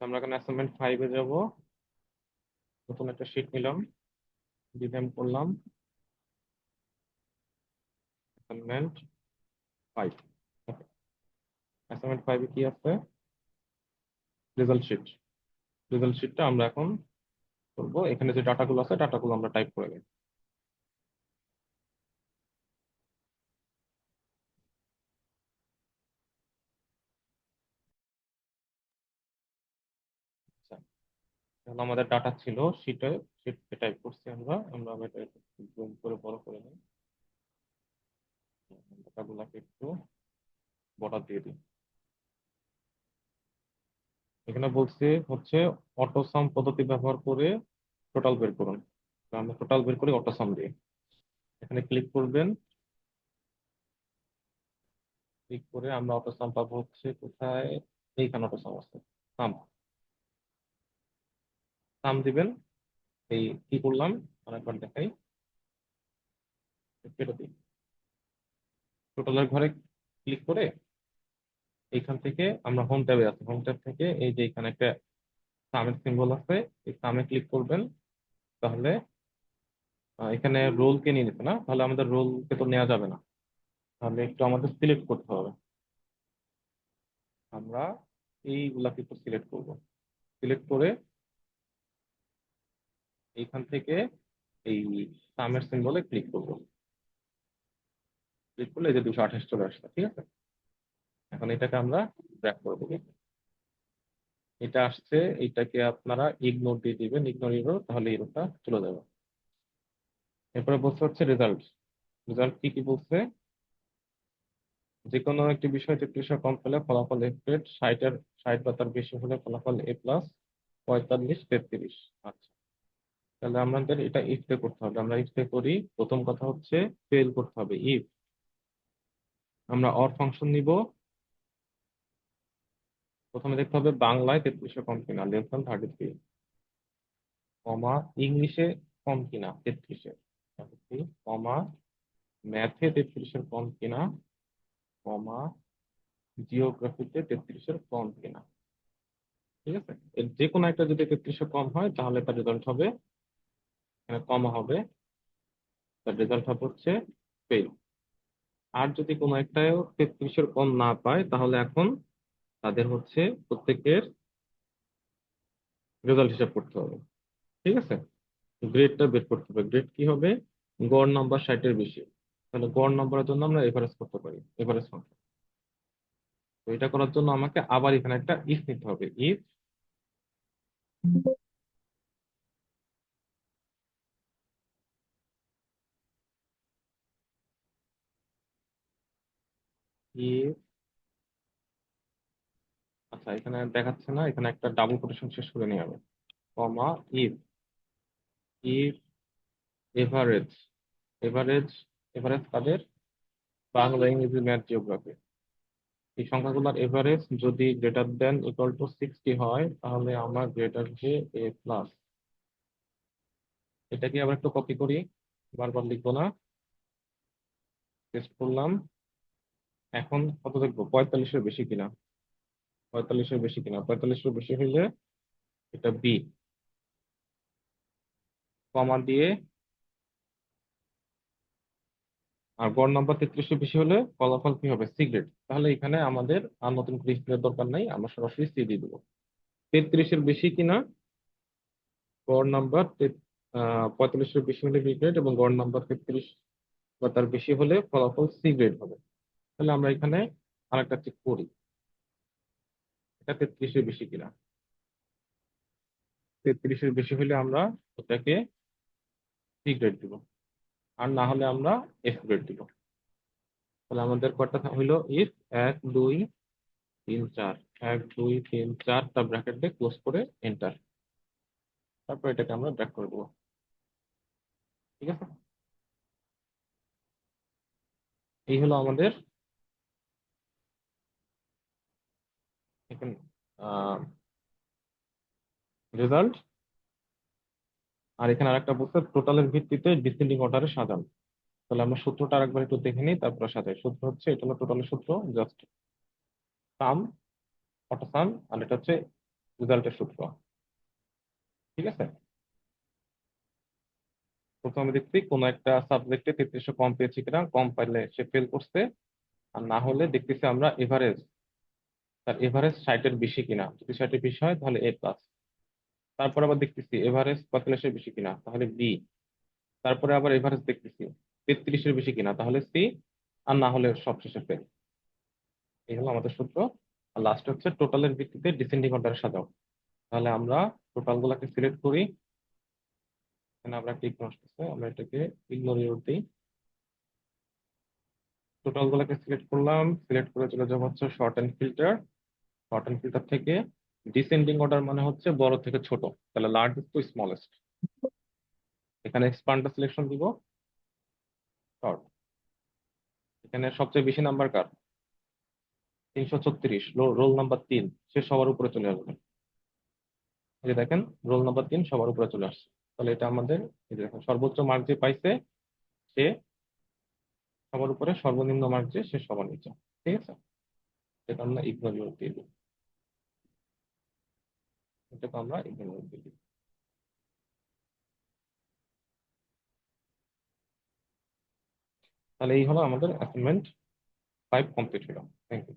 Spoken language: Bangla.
আমরা এখন অ্যাসাইনমেন্ট 5-এ যাব। নতুন একটা শীট নিলাম, ডিজাইন করলাম অ্যাসাইনমেন্ট 5। অ্যাসাইনমেন্ট 5-এ কি আছে? Result sheet. রেজাল্ট শিটটা আমরা এখন করবো। এখানে যে ডাটাগুলো আছে ডাটাগুলো আমরা টাইপ করে নিই। আচ্ছা, তাহলে আমাদের ডাটা ছিল শিটে, শিটে টাইপ করছি আমরা। আমরা এটা জুম করে বড় করে নিই, ডাটাগুলোকে একটু বর্ডার দিয়ে দিই। এখানে বলছে হচ্ছে অটোসাম পদ্ধতি ব্যবহার করে টোটাল বের করুন। তো আমরা টোটাল বের করি অটোসাম দিয়ে। এখানে ক্লিক করবেন, ক্লিক করে আমরা অটোসাম পাবো হচ্ছে কোথায়? এইখানে অটোসাম আছে, সাম। সাম দিবেন। এই কি করলাম আরেকবার দেখাই, কেটে দিই। টোটালের ঘরে ক্লিক করে এইখান থেকে আমরা হোম ট্যাবে আছি, হোম ট্যাব থেকে এই যে এখানে একটা সামের সিম্বল আছে, এই সামে ক্লিক করবেন। তাহলে এখানে রোল কে নিয়ে নিচ্ছে না, তাহলে আমাদের রোলকে তো নেওয়া যাবে না, তাহলে একটু আমাদের সিলেক্ট করতে হবে। আমরা এইগুলাকে একটু সিলেক্ট করব। সিলেক্ট করে এইখান থেকে এই সামের সিম্বলে ক্লিক করব। ক্লিক করলে এই যে 228 চলে আসছে, ঠিক আছে। এখন এটাকে আমরা ব্র্যাক করে দেবো। এটা আসছে, এটাকে আপনারা ইগনোর দিয়ে দিবেন, ইগনোর ইরো, তাহলে ইরোটা চলে যাবে। এরপরে বলছে হচ্ছে রেজাল্ট। রেজাল্ট কি কি বলছে? যে কোনো একটি বিষয় 33 কম পেলে ফলাফল এ গ্রেড, 60 বা তার বেশি হলে ফলাফল এ প্লাস, 45 33। আচ্ছা, তাহলে আমাদের এটা ইফতে করতে হবে। আমরা ইফতে করি, প্রথম কথা হচ্ছে ফেল করতে হবে। ইফ আমরা অর ফাংশন নিব, প্রথমে দেখতে হবে বাংলায় 33 কম কিনা, লেস দ্যান 33, কমা ইংলিশে কম কিনা 33-এর, কমা ম্যাথে 33-এর কম কিনা, কমা জিওগ্রাফিতে 33-এর কম কিনা। ঠিক আছে, এর যে কোনো একটা যদি 33-এর কম হয় তাহলে তার রেজাল্ট হবে, এখানে কমা হবে, তার রেজাল্ট হবে হচ্ছে ফেল। আর যদি কোনো একটাও 33-এর কম না পায় তাহলে এখন তাদের হচ্ছে প্রত্যেকের রেজাল্ট হিসাব করতে হবে। ঠিক আছে, গ্রেডটা বের করতে হবে। গ্রেড কি হবে? গড় নাম্বার 60-এর বেশি। তাহলে গড় নাম্বারের জন্য আমরা এভারেজ করতে পারি, এভারেজ ফাংশন। তো এটা করার জন্য আমাকে আবার এখানে একটা ইফ নিতে হবে। ইফ ইফ আচ্ছা, এখানে দেখাচ্ছে না, এখানে একটা ডাবল কোটেশন শেষ করে নিয়ে হবে, comma if, if average, average, average কাদের? বাংলা, ইংরেজি, ম্যাথ, জিওগ্রাফি। এই সংখ্যাগুলোর এভারেজ যদি গ্রেটার দেন ইকুয়াল টু 60 হয় তাহলে আমার গ্রেড আসবে এ প্লাস। এটাকে আবার একটু কপি করি, বারবার লিখবো না, টেস্ট করলাম। এখন কত দেখবো? 45-এর বেশি কিনা, 45-এর বেশি কিনা, 45-এর বেশি হইলে এটা বি, কমা দিয়ে। আর গড় নাম্বার 33-এর বেশি হলে ফলাফল কি হবে? C grade. তাহলে এখানে আমাদের আর নতুন করে স্প্রের দরকার নাই, আমরা সরাসরি সি দিয়ে দেবো। 33-এর বেশি কিনা, গড় নাম্বার 45-এর বেশি হলে বি গ্রেড, এবং গড় নাম্বার 33 বা তার বেশি হলে ফলাফল সি গ্রেড হবে। তাহলে আমরা এখানে আরেকটা চেক করি, এটা 33-এর বেশি কিনা। 33-এর বেশি হলে আমরা ওটাকে সি গ্রেড দিব, আর না হলে আমরা এফ গ্রেড দিব। তাহলে আমাদের কয়টা হইলো? ইফ 1 2 3 4, 1 2 3 4টা ব্র্যাকেট দিয়ে ক্লোজ করে এন্টার, তারপর এটাকে আমরা ব্র্যাক করে দেবো। ঠিক আছে, এই হলো আমাদের এখানে রেজাল্ট। আর এখানে আরেকটা বলছে টোটালের ভিত্তিতে ডিসেন্ডিং অর্ডারে সাজান। তাহলে আমরা সূত্রটা আরেকবার একটু দেখে নিই, তারপর সাজাই। সূত্র হচ্ছে, এটা হলো টোটালের সূত্র, জাস্ট সাম, অটো সাম, আর এটা হচ্ছে রেজাল্টের সূত্র। ঠিক আছে, প্রথমে দেখছি কোনো একটা সাবজেক্টে 3300 কম পেয়েছি কিনা, কম পাইলে সে ফেল করছে, আর না হলে দেখতেছি আমরা এভারেজ, তার এভারেজ 60-এর বেশি কিনা, যদি 60-এর বেশি হয় তাহলে A+। তারপর আবার দেখতেছি এভারেজ 45-এর বেশি কিনা, তাহলে বি। তারপরে আবার এভারেজ দেখতেছি 33-এর বেশি কিনা, তাহলে সি। আর না হলে সবশেষে ফেল। এই হলো আমাদের সূত্র। আর লাস্ট হচ্ছে টোটালের ভিত্তিতে ডিসেন্ডিং অর্ডারে সাজাও। তাহলে আমরা টোটাল গুলাকে সিলেক্ট করি। এখানে আমরা একটা ইগনোর আসতেছে, আমরা এটাকে ইগনোর দিই। টোটাল গুলাকে সিলেক্ট করলাম, সিলেক্ট করে চলে যাবো হচ্ছে sort and filter. Sort and filter থেকে ডিসেন্ডিং অর্ডার মানে হচ্ছে বড় থেকে ছোট, তাহলে লার্জেস্ট টু স্মলেস্ট। এখানে এক্সপান্ডটা সিলেকশন দিব, শর্ট। এখানে সবচেয়ে বেশি নাম্বার কার, 336, রোল নাম্বার 3, সে সবার উপরে চলে আসবে। এই যে দেখেন, রোল নাম্বার 3 সবার উপরে চলে আসছে। তাহলে এটা আমাদের, এই যে দেখেন, সর্বোচ্চ মার্ক যে পাইছে সে সবার উপরে, সর্বনিম্ন মার্ক যে সে সবার নিচে। ঠিক আছে, এটা আমরা ইগনোর দিয়ে দিই। এটাকে আমরা ইগনোর দিয়ে দিই। তাহলে এই হলো আমাদের অ্যাসাইনমেন্ট 5 কমপ্লিট হলো। Thank you.